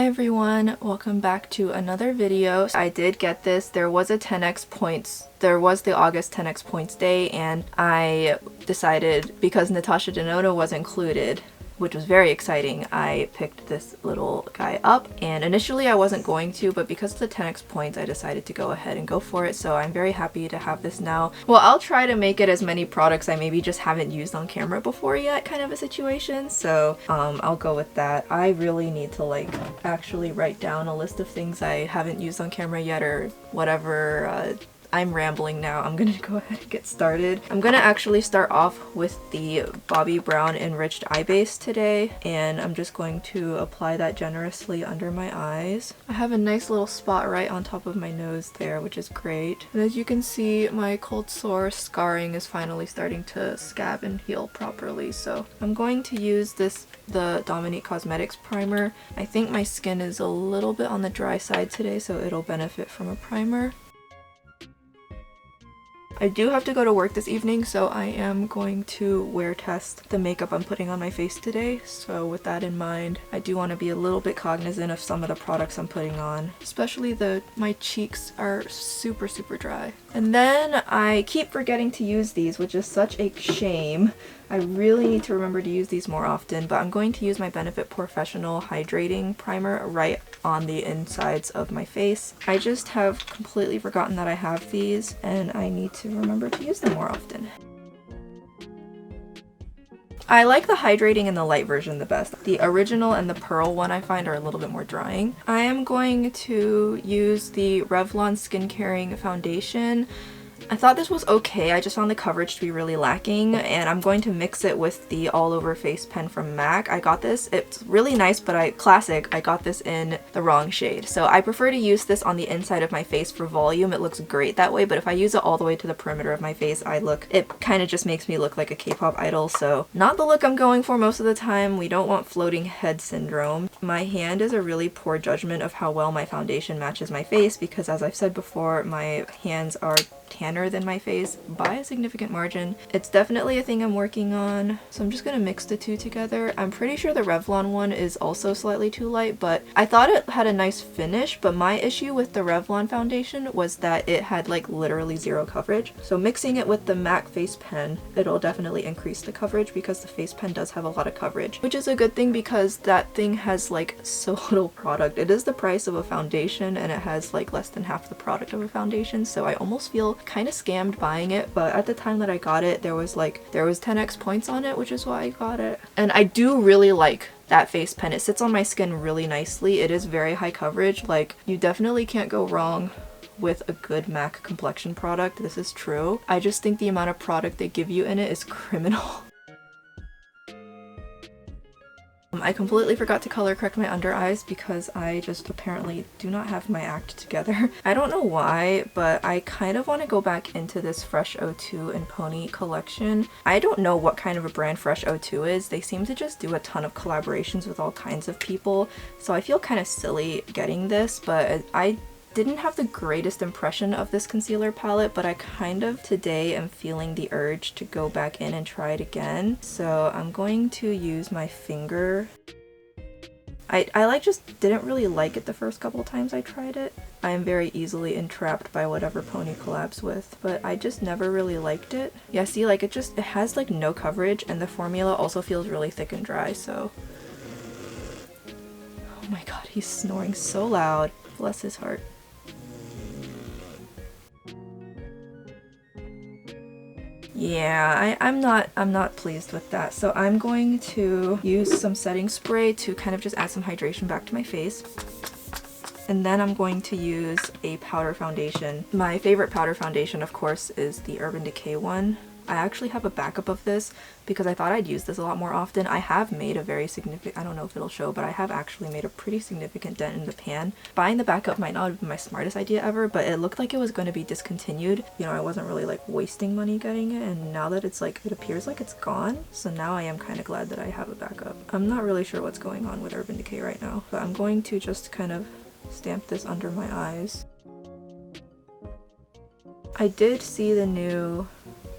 Hi everyone, welcome back to another video. I did get this. There was a 10x points. There was the August 10x points day, and I decided, because Natasha Denona was included, which was very exciting, I picked this little guy up. And initially I wasn't going to, but because of the 10x points I decided to go ahead and go for it, so I'm very happy to have this now. Well, I'll try to make it as many products I maybe just haven't used on camera before yet kind of a situation, so I'll go with that. I really need to like actually write down a list of things I haven't used on camera yet or whatever. I'm rambling now. I'm gonna go ahead and get started. I'm gonna actually start off with the BOBBI Brown Enriched Eye Base today, and I'm just going to apply that generously under my eyes. I have a nice little spot right on top of my nose there, which is great. And as you can see, my cold sore scarring is finally starting to scab and heal properly, so I'm going to use the Dominique Cosmetics primer. I think my skin is a little bit on the dry side today, so it'll benefit from a primer. I do have to go to work this evening, so I am going to wear test the makeup I'm putting on my face today. So with that in mind, I do want to be a little bit cognizant of some of the products I'm putting on. Especially my cheeks are super dry. And then I keep forgetting to use these, which is such a shame. I really need to remember to use these more often, but I'm going to use my Benefit POREfessional Hydrating Primer right on the insides of my face. I just have completely forgotten that I have these, and I need to remember to use them more often. I like the hydrating and the light version the best. The original and the pearl one I find are a little bit more drying. I am going to use the Revlon Skin Caring Foundation. I thought this was okay, I just found the coverage to be really lacking, and I'm going to mix it with the All Over Face pen from MAC. I got this, it's really nice, but I got this in the wrong shade. So I prefer to use this on the inside of my face for volume. It looks great that way, but if I use it all the way to the perimeter of my face, it kind of just makes me look like a K-pop idol, so not the look I'm going for most of the time. We don't want floating head syndrome. My hand is a really poor judgment of how well my foundation matches my face, because as I've said before, my hands are tanner than my face by a significant margin. It's definitely a thing I'm working on, so I'm just gonna mix the two together. I'm pretty sure the Revlon one is also slightly too light, but I thought it had a nice finish, but my issue with the Revlon foundation was that it had like literally zero coverage. So mixing it with the MAC face pen, it'll definitely increase the coverage, because the face pen does have a lot of coverage, which is a good thing because that thing has like so little product. It is the price of a foundation, and it has like less than half the product of a foundation, so I almost feel kind of scammed buying it. But at the time that I got it, there was 10x points on it, which is why I got it. And I do really like that face pen. It sits on my skin really nicely. It is very high coverage. Like, you definitely can't go wrong with a good MAC complexion product. This is true. I just think the amount of product they give you in it is criminal. I completely forgot to color correct my under eyes because I just apparently do not have my act together. I don't know why, but I kind of want to go back into this Fresh 02 and Pony collection. I don't know what kind of a brand Fresh 02 is. They seem to just do a ton of collaborations with all kinds of people, so I feel kind of silly getting this, but I didn't have the greatest impression of this concealer palette, but I kind of today am feeling the urge to go back in and try it again. So I'm going to use my finger. I just didn't really like it the first couple times I tried it. I am very easily entrapped by whatever Pony collabs with, but I just never really liked it. Yeah, see, like it has like no coverage, and the formula also feels really thick and dry, so. Oh my god, he's snoring so loud. Bless his heart. Yeah, I'm not pleased with that. So I'm going to use some setting spray to kind of just add some hydration back to my face. And then I'm going to use a powder foundation. My favorite powder foundation, of course, is the Urban Decay one. I actually have a backup of this because I thought I'd use this a lot more often. I have made a very significant, I don't know if it'll show, but I have actually made a pretty significant dent in the pan. Buying the backup might not have been my smartest idea ever, but it looked like it was going to be discontinued. You know, I wasn't really like wasting money getting it, and now that it's like, it appears like it's gone, so now I am kind of glad that I have a backup. I'm not really sure what's going on with Urban Decay right now, but I'm going to just kind of stamp this under my eyes. I did see the new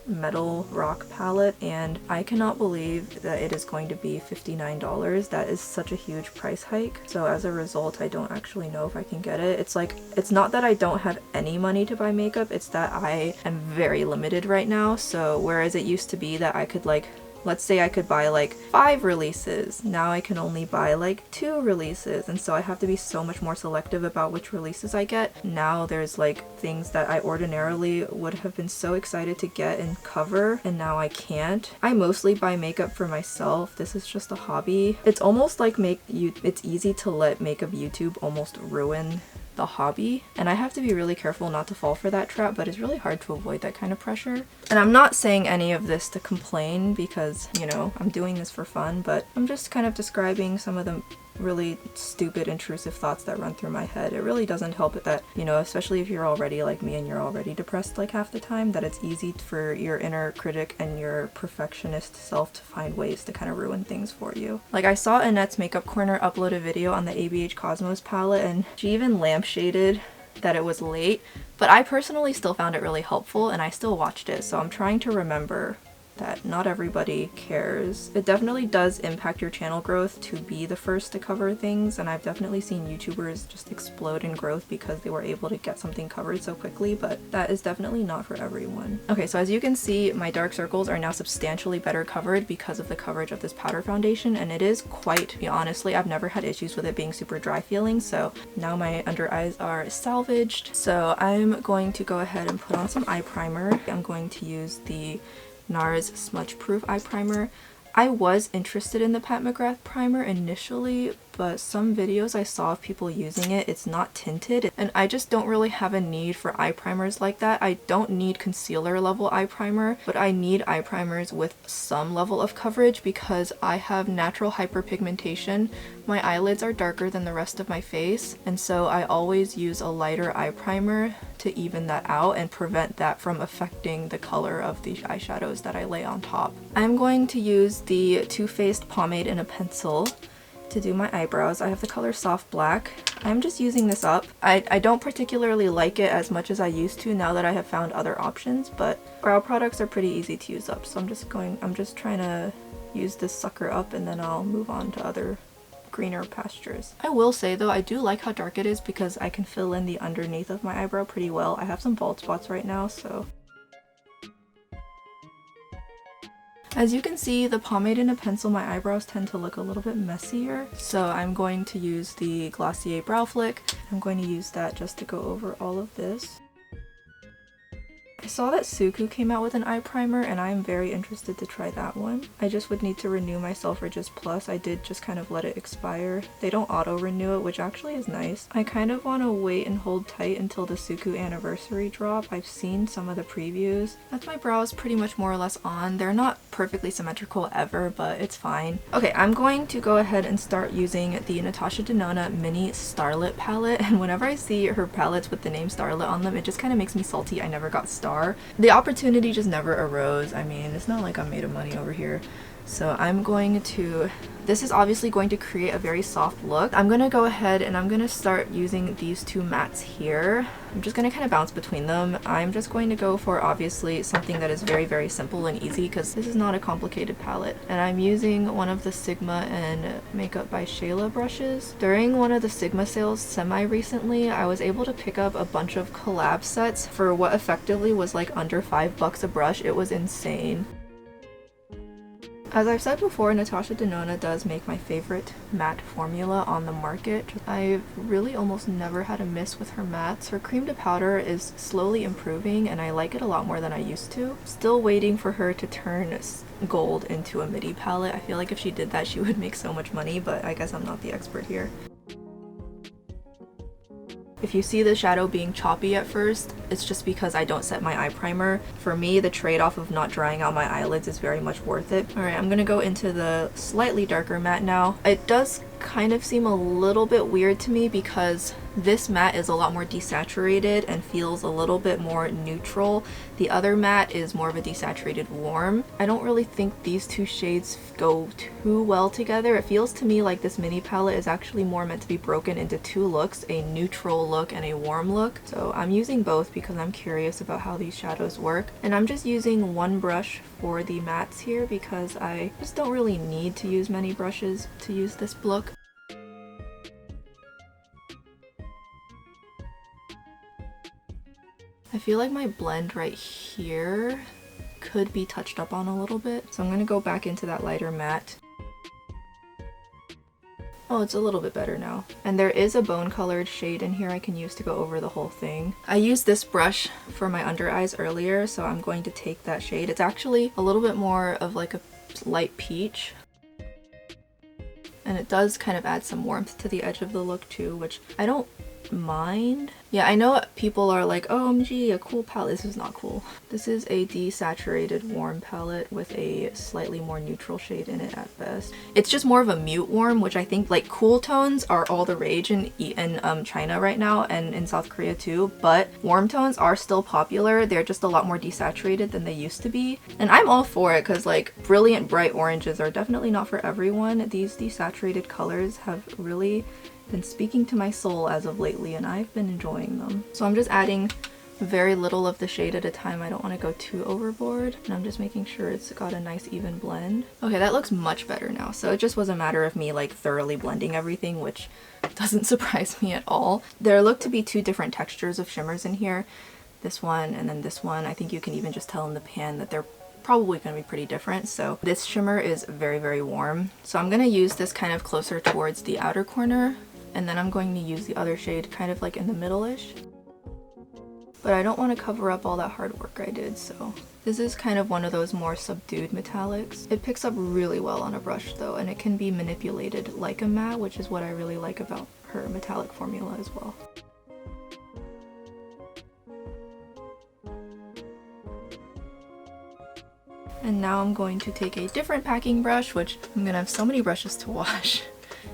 Metal Rock palette, and I cannot believe that it is going to be $59. That is such a huge price hike. So as a result, I don't actually know if I can get it. It's like, it's not that I don't have any money to buy makeup, it's that I am very limited right now. So whereas it used to be that I could, like, let's say I could buy like 5 releases, now I can only buy like 2 releases, and so I have to be so much more selective about which releases I get. Now there's like things that I ordinarily would have been so excited to get and cover, and now I can't. I mostly buy makeup for myself. This is just a hobby. It's almost like it's easy to let makeup YouTube almost ruin the hobby, and I have to be really careful not to fall for that trap, but it's really hard to avoid that kind of pressure. And I'm not saying any of this to complain because, you know, I'm doing this for fun, but I'm just kind of describing some of the really stupid, intrusive thoughts that run through my head. It really doesn't help it that, you know, especially if you're already like me and you're already depressed like half the time, that it's easy for your inner critic and your perfectionist self to find ways to kind of ruin things for you. Like, I saw Annette's Makeup Corner upload a video on the ABH Cosmos palette, and she even lampshaded that it was late, but I personally still found it really helpful and I still watched it, so I'm trying to remember that not everybody cares. It definitely does impact your channel growth to be the first to cover things, and I've definitely seen YouTubers just explode in growth because they were able to get something covered so quickly, but that is definitely not for everyone. Okay, so as you can see, my dark circles are now substantially better covered because of the coverage of this powder foundation, and it is quite, honestly, I've never had issues with it being super dry feeling, so now my under eyes are salvaged. So I'm going to go ahead and put on some eye primer. I'm going to use the NARS Smudge Proof Eye Primer. I was interested in the Pat McGrath primer initially, but some videos I saw of people using it, it's not tinted, and I just don't really have a need for eye primers like that. I don't need concealer level eye primer, but I need eye primers with some level of coverage because I have natural hyperpigmentation. My eyelids are darker than the rest of my face, and so I always use a lighter eye primer to even that out and prevent that from affecting the color of the eyeshadows that I lay on top. I'm going to use the Too Faced Pomade in a Pencil to do my eyebrows. I have the color Soft Black. I'm just using this up. I don't particularly like it as much as I used to now that I have found other options, but brow products are pretty easy to use up, so I'm just trying to use this sucker up and then I'll move on to other greener pastures. I will say though, I do like how dark it is because I can fill in the underneath of my eyebrow pretty well. I have some bald spots right now, so. As you can see, the pomade in a pencil, my eyebrows tend to look a little bit messier, so I'm going to use the Glossier Brow Flick. I'm going to use that just to go over all of this. I saw that Suku came out with an eye primer and I'm very interested to try that one. I just would need to renew my Selfridges Plus. I did just kind of let it expire. They don't auto renew it, which actually is nice. I kind of want to wait and hold tight until the Suku anniversary drop. I've seen some of the previews. That's my brows pretty much more or less on. They're not perfectly symmetrical ever, but it's fine. Okay, I'm going to go ahead and start using the Natasha Denona Mini Starlette palette, and whenever I see her palettes with the name Starlette on them, it just kind of makes me salty I never got Star. The opportunity just never arose. I mean, it's not like I'm made of money over here. So I'm going to, this is obviously going to create a very soft look. I'm going to go ahead and I'm going to start using these two mattes here. I'm just going to kind of bounce between them. I'm just going to go for obviously something that is very, very simple and easy because this is not a complicated palette. And I'm using one of the Sigma and Makeup by Shayla brushes. During one of the Sigma sales semi-recently, I was able to pick up a bunch of collab sets for what effectively was like under $5 a brush. It was insane. As I've said before, Natasha Denona does make my favorite matte formula on the market. I've really almost never had a miss with her mattes. Her cream to powder is slowly improving and I like it a lot more than I used to. Still waiting for her to turn gold into a midi palette. I feel like if she did that she would make so much money, but I guess I'm not the expert here. If you see the shadow being choppy at first, it's just because I don't set my eye primer. For me, the trade-off of not drying out my eyelids is very much worth it. Alright, I'm gonna go into the slightly darker matte now. It does kind of seem a little bit weird to me because this matte is a lot more desaturated and feels a little bit more neutral. The other matte is more of a desaturated warm. I don't really think these two shades go too well together. It feels to me like this mini palette is actually more meant to be broken into two looks, a neutral look and a warm look. So I'm using both because I'm curious about how these shadows work. And I'm just using one brush for the mattes here because I just don't really need to use many brushes to use this look. I feel like my blend right here could be touched up on a little bit, so I'm going to go back into that lighter matte. Oh, it's a little bit better now. And there is a bone colored shade in here I can use to go over the whole thing. I used this brush for my under eyes earlier, so I'm going to take that shade. It's actually a little bit more of like a light peach. And it does kind of add some warmth to the edge of the look too, which I don't mind. Yeah, I know people are like, oh, OMG, a cool palette. This is not cool. This is a desaturated warm palette with a slightly more neutral shade in it at best. It's just more of a mute warm, which I think like cool tones are all the rage in China right now and in South Korea too, but warm tones are still popular. They're just a lot more desaturated than they used to be. And I'm all for it because like brilliant bright oranges are definitely not for everyone. These desaturated colors have really been speaking to my soul as of lately and I've been enjoying them. So I'm just adding very little of the shade at a time. I don't want to go too overboard and I'm just making sure it's got a nice even blend. Okay, that looks much better now. So it just was a matter of me like thoroughly blending everything, which doesn't surprise me at all. There look to be two different textures of shimmers in here. This one and then this one. I think you can even just tell in the pan that they're probably going to be pretty different. So this shimmer is very, very warm. So I'm going to use this kind of closer towards the outer corner. And then I'm going to use the other shade kind of like in the middle-ish. But I don't want to cover up all that hard work I did, so. This is kind of one of those more subdued metallics. It picks up really well on a brush though, and it can be manipulated like a matte, which is what I really like about her metallic formula as well. And now I'm going to take a different packing brush, which I'm going to have so many brushes to wash.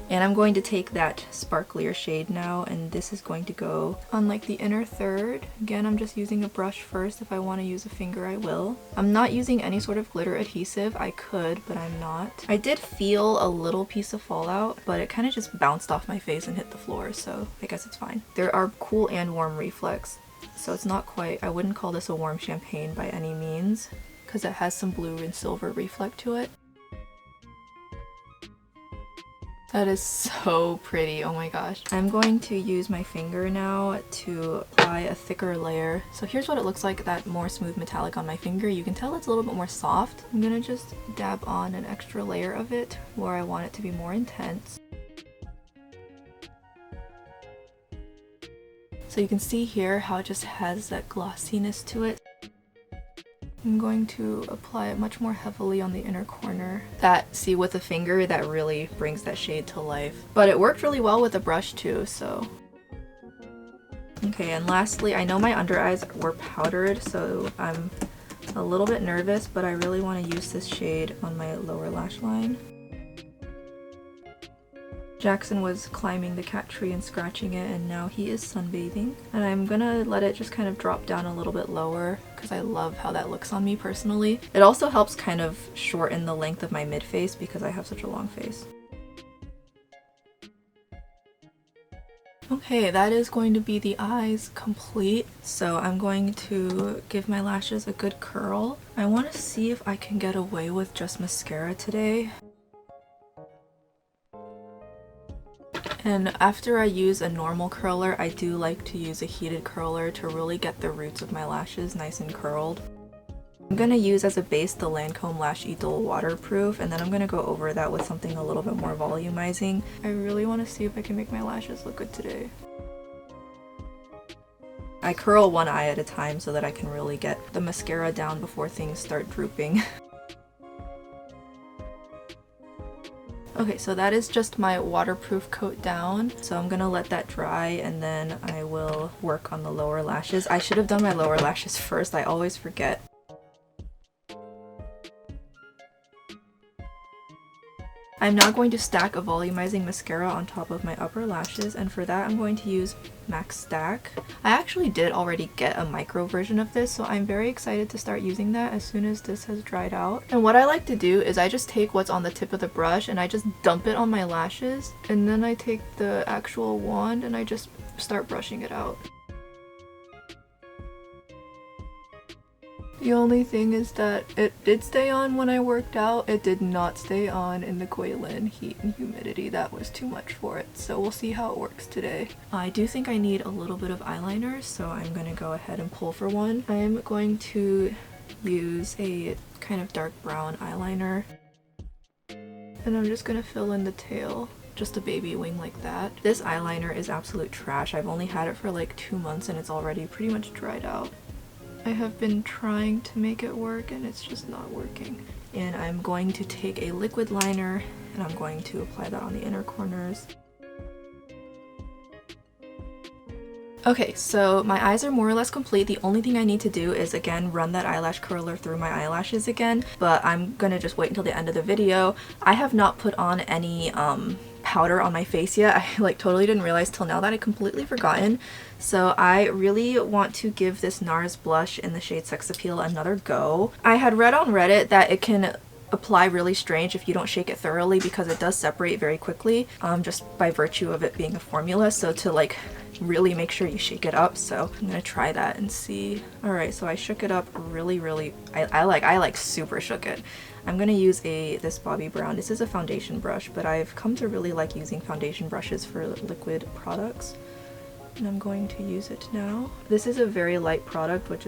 And I'm going to take that sparklier shade now, and this is going to go on like the inner third. Again, I'm just using a brush first. If I want to use a finger, I will. I'm not using any sort of glitter adhesive. I could, but I'm not. I did feel a little piece of fallout, but it kind of just bounced off my face and hit the floor, so I guess it's fine. There are cool and warm reflex, so it's not quite, I wouldn't call this a warm champagne by any means, because it has some blue and silver reflect to it. That is so pretty, oh my gosh. I'm going to use my finger now to apply a thicker layer. So here's what it looks like, that more smooth metallic on my finger. You can tell it's a little bit more soft. I'm gonna just dab on an extra layer of it where I want it to be more intense. So you can see here how it just has that glossiness to it. I'm going to apply it much more heavily on the inner corner. That, see, with a finger, that really brings that shade to life. But it worked really well with a brush too, so. Okay, and lastly, I know my under eyes were powdered, so I'm a little bit nervous, but I really want to use this shade on my lower lash line. Jackson was climbing the cat tree and scratching it, and now he is sunbathing. And I'm gonna let it just kind of drop down a little bit lower because I love how that looks on me personally. It also helps kind of shorten the length of my mid-face because I have such a long face. Okay, that is going to be the eyes complete. So I'm going to give my lashes a good curl. I want to see if I can get away with just mascara today. And after I use a normal curler, I do like to use a heated curler to really get the roots of my lashes nice and curled. I'm going to use as a base the Lancome Lash Idole Waterproof, and then I'm going to go over that with something a little bit more volumizing. I really want to see if I can make my lashes look good today. I curl one eye at a time so that I can really get the mascara down before things start drooping. Okay, so that is just my waterproof coat down. So I'm gonna let that dry and then I will work on the lower lashes. I should have done my lower lashes first, I always forget. I'm now going to stack a volumizing mascara on top of my upper lashes, and for that I'm going to use MACStack. I actually did already get a micro version of this, so I'm very excited to start using that as soon as this has dried out. And what I like to do is I just take what's on the tip of the brush and I just dump it on my lashes, and then I take the actual wand and I just start brushing it out. The only thing is that it did stay on when I worked out. It did not stay on in the Guilin heat and humidity. That was too much for it. So we'll see how it works today. I do think I need a little bit of eyeliner, so I'm going to go ahead and pull for one. I am going to use a kind of dark brown eyeliner. And I'm just going to fill in the tail. Just a baby wing like that. This eyeliner is absolute trash. I've only had it for like 2 months and it's already pretty much dried out. I have been trying to make it work and it's just not working. And I'm going to take a liquid liner and I'm going to apply that on the inner corners. Okay, so my eyes are more or less complete. The only thing I need to do is again run that eyelash curler through my eyelashes again, but I'm gonna just wait until the end of the video. I have not put on any powder on my face yet. I like totally didn't realize till now that I completely forgotten. So I really want to give this NARS blush in the shade Sex Appeal another go. I had read on Reddit that it can apply really strange if you don't shake it thoroughly because it does separate very quickly just by virtue of it being a formula. So to like really make sure you shake it up. So I'm gonna try that and see. Alright, so I shook it up really I like super shook it. I'm gonna use this BOBBI brown. This is a foundation brush, but I've come to really like using foundation brushes for liquid products. And I'm going to use it now. This is a very light product, which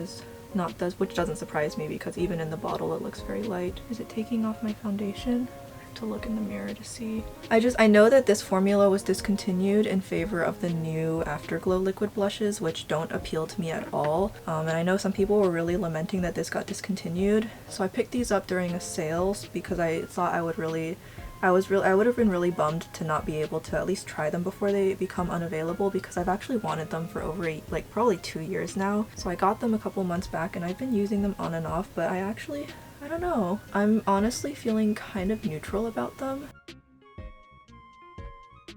doesn't surprise me because even in the bottle it looks very light. Is it taking off my foundation? I have to look in the mirror to see. I know that this formula was discontinued in favor of the new Afterglow liquid blushes, which don't appeal to me at all. And I know some people were really lamenting that this got discontinued. So I picked these up during a sale because I thought I would have been really bummed to not be able to at least try them before they become unavailable, because I've actually wanted them for over like probably 2 years now. So I got them a couple months back and I've been using them on and off, but I don't know. I'm honestly feeling kind of neutral about them.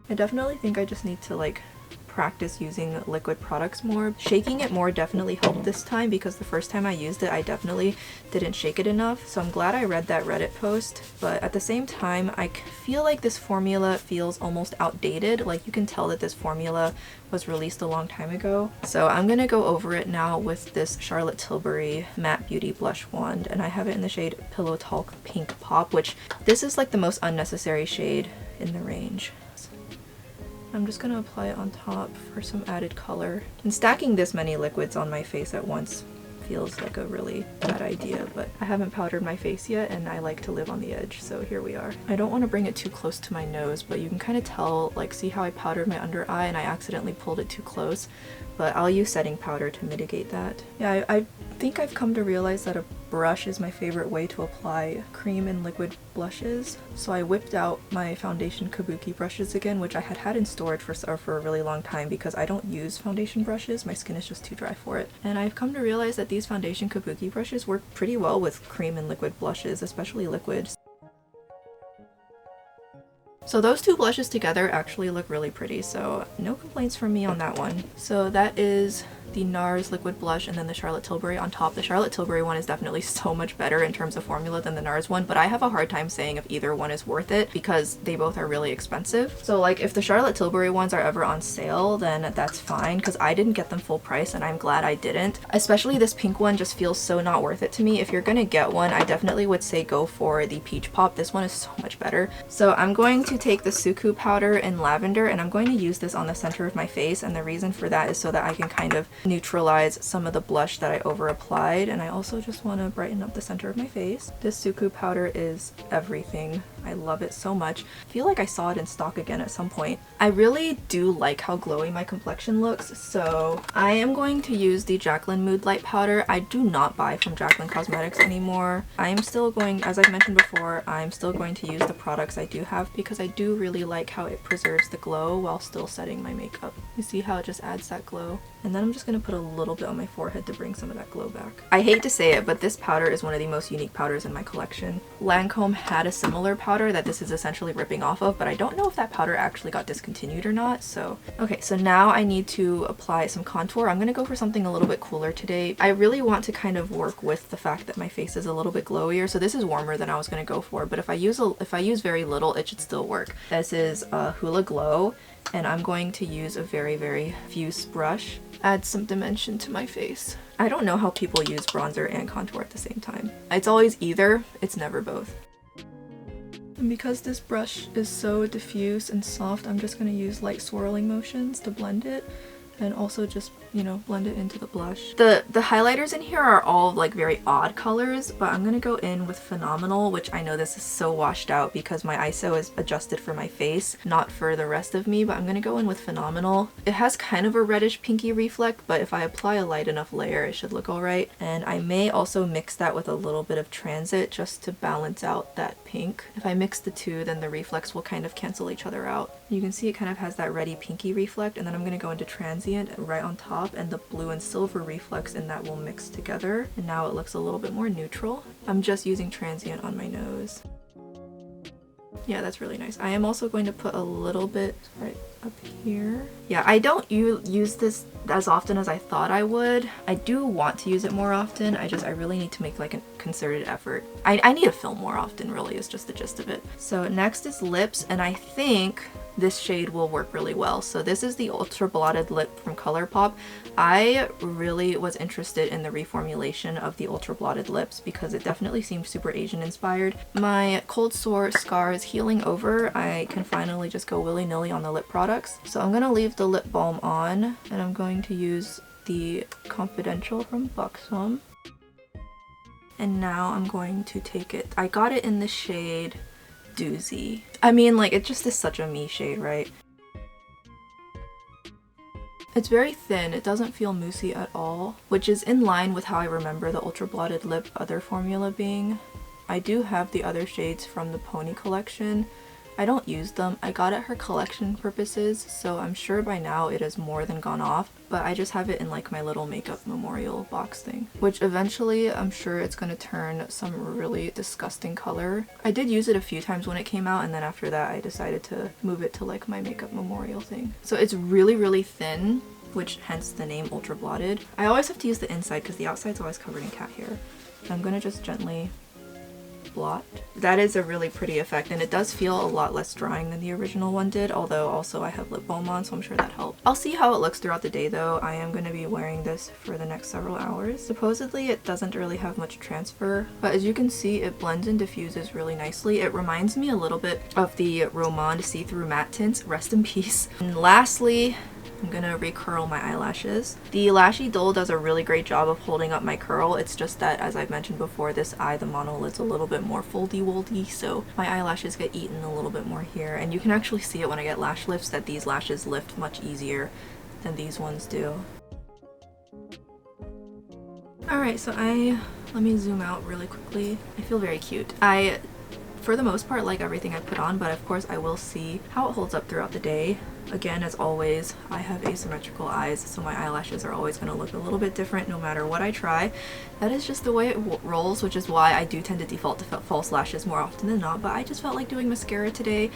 I definitely think I just need to like practice using liquid products more. Shaking it more definitely helped this time because the first time I used it I definitely didn't shake it enough, so I'm glad I read that Reddit post. But at the same time I feel like this formula feels almost outdated. Like you can tell that this formula was released a long time ago. So I'm gonna go over it now with this Charlotte Tilbury Matte Beauty Blush Wand, and I have it in the shade Pillow Talk Pink Pop, which this is like the most unnecessary shade in the range. I'm just going to apply it on top for some added color. And stacking this many liquids on my face at once feels like a really bad idea, but I haven't powdered my face yet and I like to live on the edge, so here we are. I don't want to bring it too close to my nose, but you can kind of tell, like, see how I powdered my under eye and I accidentally pulled it too close, but I'll use setting powder to mitigate that. Yeah, I think I've come to realize that a brush is my favorite way to apply cream and liquid blushes. So I whipped out my foundation kabuki brushes again, which I had had in storage for a really long time because I don't use foundation brushes. My skin is just too dry for it. And I've come to realize that these foundation kabuki brushes work pretty well with cream and liquid blushes, especially liquids. So those two blushes together actually look really pretty, so no complaints from me on that one. So that is the NARS liquid blush and then the Charlotte Tilbury on top. The Charlotte Tilbury one is definitely so much better in terms of formula than the NARS one, but I have a hard time saying if either one is worth it because they both are really expensive. So like if the Charlotte Tilbury ones are ever on sale, then that's fine because I didn't get them full price and I'm glad I didn't. Especially this pink one just feels so not worth it to me. If you're gonna get one, I definitely would say go for the Peach Pop. This one is so much better. So I'm going to take the Suku powder in lavender and I'm going to use this on the center of my face, and the reason for that is so that I can kind of neutralize some of the blush that I over applied, and I also just want to brighten up the center of my face. This Suku powder is everything. I love it so much. I feel like I saw it in stock again at some point. I really do like how glowy my complexion looks, so I am going to use the Jaclyn Mood Light powder. I do not buy from Jaclyn Cosmetics anymore. I am still going, as I've mentioned before, I'm still going to use the products I do have because I do really like how it preserves the glow while still setting my makeup. You see how it just adds that glow? And then I'm just going to put a little bit on my forehead to bring some of that glow back. I hate to say it, but this powder is one of the most unique powders in my collection. Lancome had a similar powder powder that this is essentially ripping off of, but I don't know if that powder actually got discontinued or not. So okay, so now I need to apply some contour. I'm gonna go for something a little bit cooler today. I really want to kind of work with the fact that my face is a little bit glowier, so this is warmer than I was gonna go for, but if I use very little, it should still work. This is Hoola Glow, and I'm going to use a very diffuse brush. Add some dimension to my face. I don't know how people use bronzer and contour at the same time. It's always either, it's never both. And because this brush is so diffuse and soft, I'm just going to use light swirling motions to blend it, and also just, you know, blend it into the blush. The highlighters in here are all like very odd colors, but I'm gonna go in with Phenomenal, which I know this is so washed out because my ISO is adjusted for my face, not for the rest of me, but I'm gonna go in with Phenomenal. It has kind of a reddish pinky reflect, but if I apply a light enough layer, it should look alright. And I may also mix that with a little bit of Transit just to balance out that pink. If I mix the two, then the reflex will kind of cancel each other out. You can see it kind of has that reddy pinky reflect, and then I'm gonna go into Transient right on top, and the blue and silver reflex in that will mix together, and now it looks a little bit more neutral. I'm just using Transient on my nose. Yeah, that's really nice. I am also going to put a little bit right up here. Yeah, I don't use this as often as I thought I would. I do want to use it more often. I really need to make like a concerted effort. I need to film more often, really, is just the gist of it. So next is lips, and I think this shade will work really well. So this is the Ultra Blotted Lip from Colourpop. I really was interested in the reformulation of the Ultra Blotted Lips because it definitely seems super Asian inspired. My cold sore scar is healing over. I can finally just go willy-nilly on the lip products. So I'm gonna leave the lip balm on, and I'm going to use the Confidential from Buxom. And now I'm going to take it. I got it in the shade Doozy. I mean, like, it just is such a me shade, right? It's very thin, it doesn't feel moussey at all, which is in line with how I remember the Ultra Blotted Lip other formula being. I do have the other shades from the Pony collection. I don't use them. I got it for collection purposes, so I'm sure by now it has more than gone off, but I just have it in like my little makeup memorial box thing, which eventually I'm sure it's going to turn some really disgusting color. I did use it a few times when it came out, and then after that I decided to move it to like my makeup memorial thing. So it's really thin, which hence the name Ultra Blotted. I always have to use the inside because the outside's always covered in cat hair. I'm gonna just gently blot. That is a really pretty effect, and it does feel a lot less drying than the original one did, although also I have lip balm on, so I'm sure that helped. I'll see how it looks throughout the day though. I am going to be wearing this for the next several hours. Supposedly it doesn't really have much transfer, but as you can see, it blends and diffuses really nicely. It reminds me a little bit of the Romand see-through matte tints, rest in peace. And lastly, I'm gonna recurl my eyelashes. The Lash Idole does a really great job of holding up my curl. It's just that, as I've mentioned before, this eye, the monolid's a little bit more foldy-woldy, so my eyelashes get eaten a little bit more here. And you can actually see it when I get lash lifts that these lashes lift much easier than these ones do. Alright, so let me zoom out really quickly. I feel very cute. I, for the most part, like everything I put on, but of course I will see how it holds up throughout the day. Again, as always, I have asymmetrical eyes, so my eyelashes are always going to look a little bit different no matter what I try. That is just the way it rolls, which is why I do tend to default to false lashes more often than not, but I just felt like doing mascara today.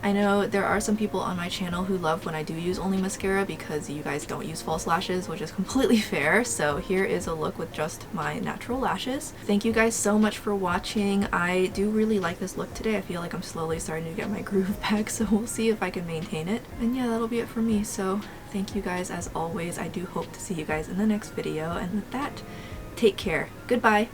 I know there are some people on my channel who love when I do use only mascara because you guys don't use false lashes, which is completely fair. So here is a look with just my natural lashes. Thank you guys so much for watching. I do really like this look today. I feel like I'm slowly starting to get my groove back, so we'll see if I can maintain it. And yeah, that'll be it for me. So thank you guys as always. I do hope to see you guys in the next video, and with that, take care. Goodbye!